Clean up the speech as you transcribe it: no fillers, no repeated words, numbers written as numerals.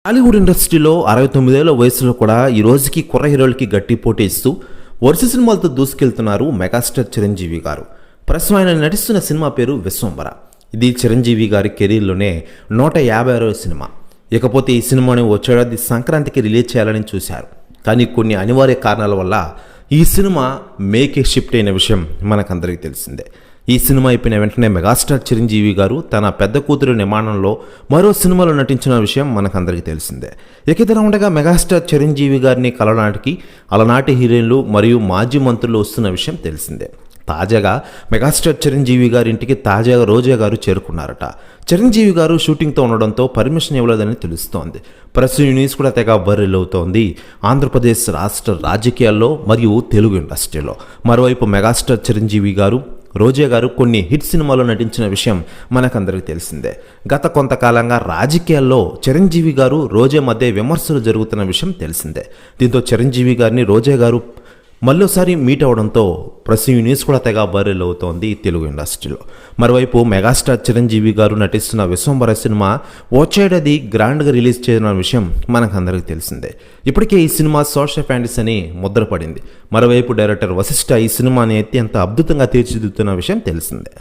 టాలీవుడ్ ఇండస్ట్రీలో 69 ఏళ్ల వయసులో కూడా ఈ రోజుకి కుర్ర హీరోలకి గట్టి పోటీ ఇస్తూ వరుస సినిమాలతో దూసుకెళ్తున్నారు మెగాస్టార్ చిరంజీవి గారు. ప్రస్తుతం ఆయన నటిస్తున్న సినిమా పేరు విశ్వంబర. ఇది చిరంజీవి గారి కెరీర్లోనే 156వ సినిమా. ఇకపోతే ఈ సినిమాని వచ్చేడాది సంక్రాంతికి రిలీజ్ చేయాలని చూశారు. కానీ కొన్ని అనివార్య కారణాల వల్ల ఈ సినిమా మేకి షిఫ్ట్ అయిన విషయం మనకందరికీ తెలిసిందే. ఈ సినిమా అయిపోయిన వెంటనే మెగాస్టార్ చిరంజీవి గారు తన పెద్ద కూతురు నిర్మాణంలో మరో సినిమాలో నటించిన విషయం మనకందరికీ తెలిసిందే. ఇకలా ఉండగా మెగాస్టార్ చిరంజీవి గారిని కలనాటికి అలనాటి హీరోయిన్లు మరియు మాజీ మంత్రులు వస్తున్న విషయం తెలిసిందే. తాజాగా మెగాస్టార్ చిరంజీవి గారి ఇంటికి తాజాగా రోజా గారు చేరుకున్నారట. చిరంజీవి గారు షూటింగ్తో ఉండడంతో పర్మిషన్ ఇవ్వలేదని తెలుస్తోంది. ప్రెస్ న్యూస్ కూడా తెగ వైరల్ అవుతోంది ఆంధ్రప్రదేశ్ రాష్ట్ర రాజకీయాల్లో మరియు తెలుగు ఇండస్ట్రీలో. మరోవైపు మెగాస్టార్ చిరంజీవి గారు రోజా గారు కొన్ని హిట్ సినిమాలో నటించిన విషయం మనకందరికీ తెలిసిందే. గత కొంతకాలంగా రాజకీయాల్లో చిరంజీవి గారు రోజా మధ్య విమర్శలు జరుగుతున్న విషయం తెలిసిందే. దీంతో చిరంజీవి గారిని రోజా గారు మళ్ళీసారి మీట్ అవడంతో ప్రెస్ న్యూస్ కూడా తెగ వైరల్ అవుతోంది తెలుగు ఇండస్ట్రీలో. మరోవైపు మెగాస్టార్ చిరంజీవి గారు నటిస్తున్న విశ్వంబర సినిమా వచ్చేటది గ్రాండ్గా రిలీజ్ చేయనున్న విషయం మనకందరికీ తెలిసిందే. ఇప్పటికే ఈ సినిమా సోషల్ ఫ్యాంటసీ అని ముద్రపడింది. మరోవైపు డైరెక్టర్ వశిష్ఠ ఈ సినిమాని అత్యంత అద్భుతంగా తీర్చిదిద్దుతున్న విషయం తెలిసిందే.